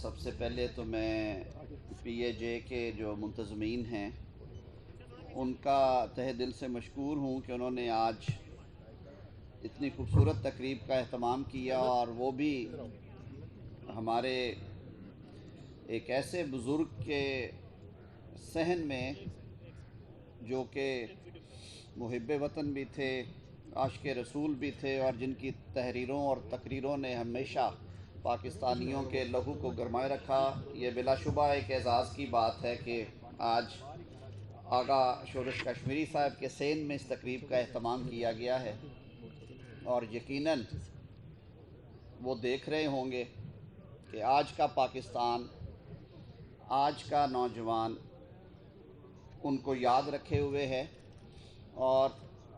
سب سے پہلے تو میں پی اے جے کے جو منتظمین ہیں ان کا تہہ دل سے مشکور ہوں کہ انہوں نے آج اتنی خوبصورت تقریب کا اہتمام کیا، اور وہ بھی ہمارے ایک ایسے بزرگ کے صحن میں جو کہ محب وطن بھی تھے، عاشق رسول بھی تھے، اور جن کی تحریروں اور تقریروں نے ہمیشہ پاکستانیوں کے لہو کو گرمائے رکھا۔ یہ بلا شبہ ایک اعزاز کی بات ہے کہ آج آغا شورش کشمیری صاحب کے سین میں اس تقریب کا اہتمام کیا گیا ہے، اور یقیناً وہ دیکھ رہے ہوں گے کہ آج کا پاکستان، آج کا نوجوان ان کو یاد رکھے ہوئے ہے، اور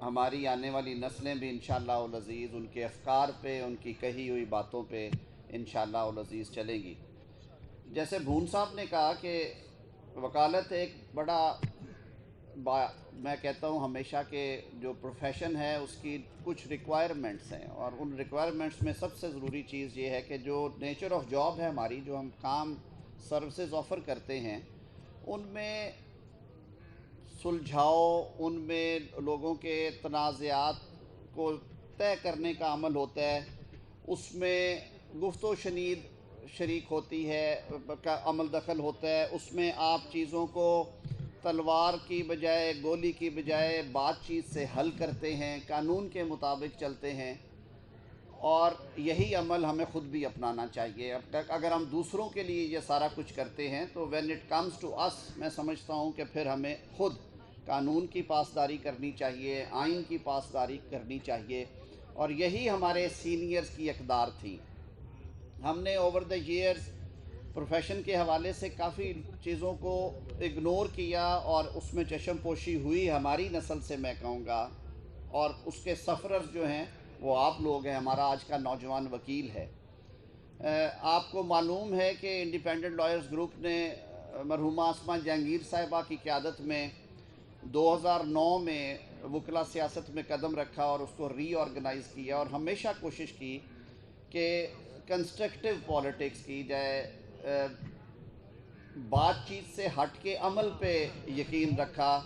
ہماری آنے والی نسلیں بھی انشاءاللہ العزیز ان کے افکار پہ، ان کی کہی ہوئی باتوں پہ انشاءاللہ العزیز چلیں گی۔ جیسے بھون صاحب نے کہا کہ وکالت ایک بڑا میں کہتا ہوں ہمیشہ کہ جو پروفیشن ہے اس کی کچھ ریکوائرمنٹس ہیں، اور ان ریکوائرمنٹس میں سب سے ضروری چیز یہ ہے کہ جو نیچر آف جاب ہے ہماری، جو ہم کام سروسز آفر کرتے ہیں، ان میں سلجھاؤ، ان میں لوگوں کے تنازعات کو طے کرنے کا عمل ہوتا ہے، اس میں گفت و شنید شریک ہوتی ہے، کا عمل دخل ہوتا ہے، اس میں آپ چیزوں کو تلوار کی بجائے، گولی کی بجائے بات چیت سے حل کرتے ہیں، قانون کے مطابق چلتے ہیں، اور یہی عمل ہمیں خود بھی اپنانا چاہیے۔ اب تک اگر ہم دوسروں کے لیے یہ سارا کچھ کرتے ہیں تو وین اٹ کمز ٹو اس، میں سمجھتا ہوں کہ پھر ہمیں خود قانون کی پاسداری کرنی چاہیے، آئین کی پاسداری کرنی چاہیے، اور یہی ہمارے سینئرز کی اقدار تھی۔ ہم نے اوور دا ایئرز پروفیشن کے حوالے سے کافی چیزوں کو اگنور کیا، اور اس میں چشم پوشی ہوئی ہماری نسل سے، میں کہوں گا، اور اس کے سفررز جو ہیں وہ آپ لوگ ہیں۔ ہمارا آج کا نوجوان وکیل ہے۔ آپ کو معلوم ہے کہ انڈیپینڈنٹ لائرز گروپ نے مرحومہ اسما جہانگیر صاحبہ کی قیادت میں 2009 میں وکلا سیاست میں قدم رکھا اور اس کو ری آرگنائز کیا، اور ہمیشہ کوشش کی کہ کنسٹرکٹیو پالیٹکس کی جائے، بات چیت سے ہٹ کے عمل پہ یقین رکھا۔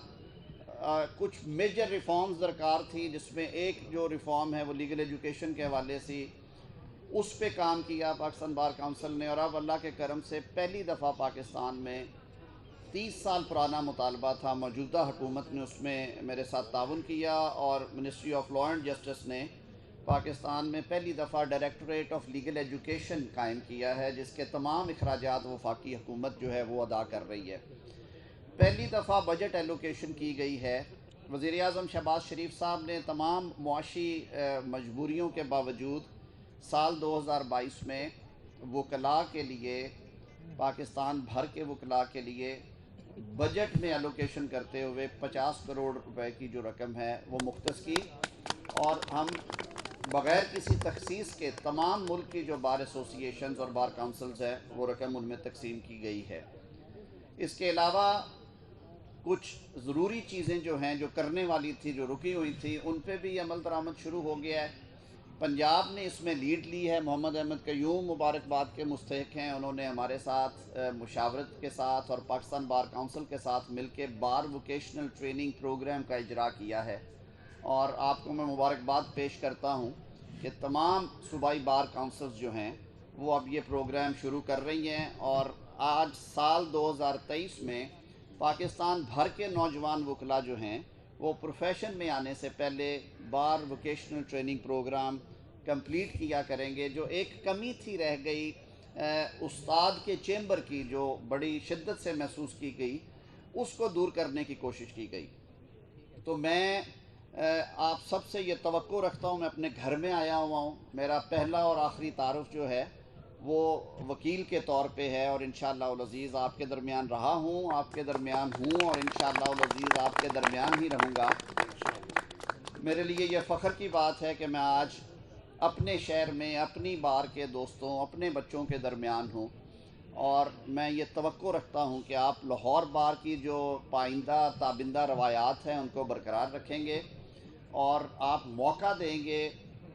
کچھ میجر ریفارمز درکار تھی، جس میں ایک جو ریفارم ہے وہ لیگل ایجوکیشن کے حوالے سے، اس پہ کام کیا پاکستان بار کونسل نے، اور اب اللہ کے کرم سے پہلی دفعہ پاکستان میں 30 سال پرانا مطالبہ تھا، موجودہ حکومت نے اس میں میرے ساتھ تعاون کیا، اور ministry of law and justice نے پاکستان میں پہلی دفعہ ڈائریکٹوریٹ آف لیگل ایجوکیشن قائم کیا ہے، جس کے تمام اخراجات وفاقی حکومت جو ہے وہ ادا کر رہی ہے۔ پہلی دفعہ بجٹ ایلوکیشن کی گئی ہے۔ وزیر اعظم شہباز شریف صاحب نے تمام معاشی مجبوریوں کے باوجود سال 2022 میں وکلاء کے لیے، پاکستان بھر کے وکلاء کے لیے بجٹ میں ایلوکیشن کرتے ہوئے 50 کروڑ روپے کی جو رقم ہے وہ مختص کی، اور ہم بغیر کسی تخصیص کے تمام ملک کی جو بار ایسوسیشنز اور بار کونسلز ہیں وہ رقم ان میں تقسیم کی گئی ہے۔ اس کے علاوہ کچھ ضروری چیزیں جو ہیں، جو کرنے والی تھی، جو رکی ہوئی تھی، ان پہ بھی عمل درآمد شروع ہو گیا ہے۔ پنجاب نے اس میں لیڈ لی ہے، محمد احمد قیوم مبارکباد کے مستحق ہیں، انہوں نے ہمارے ساتھ مشاورت کے ساتھ اور پاکستان بار کونسل کے ساتھ مل کے بار ووکیشنل ٹریننگ پروگرام کا اجرا کیا ہے، اور آپ کو میں مبارکباد پیش کرتا ہوں کہ تمام صوبائی بار کونسلز جو ہیں وہ اب یہ پروگرام شروع کر رہی ہیں، اور آج سال 2023 میں پاکستان بھر کے نوجوان وکلاء جو ہیں وہ پروفیشن میں آنے سے پہلے بار ووکیشنل ٹریننگ پروگرام کمپلیٹ کیا کریں گے۔ جو ایک کمی تھی رہ گئی استاد کے چیمبر کی، جو بڑی شدت سے محسوس کی گئی، اس کو دور کرنے کی کوشش کی گئی۔ تو میں آپ سب سے یہ توقع رکھتا ہوں، میں اپنے گھر میں آیا ہوا ہوں، میرا پہلا اور آخری تعارف جو ہے وہ وکیل کے طور پہ ہے، اور انشاءاللہ العزیز آپ کے درمیان رہا ہوں، آپ کے درمیان ہوں، اور انشاءاللہ العزیز آپ کے درمیان ہی رہوں گا۔ میرے لیے یہ فخر کی بات ہے کہ میں آج اپنے شہر میں اپنی بار کے دوستوں، اپنے بچوں کے درمیان ہوں، اور میں یہ توقع رکھتا ہوں کہ آپ لاہور بار کی جو پائندہ تابندہ روایات ہیں ان کو برقرار رکھیں گے، اور آپ موقع دیں گے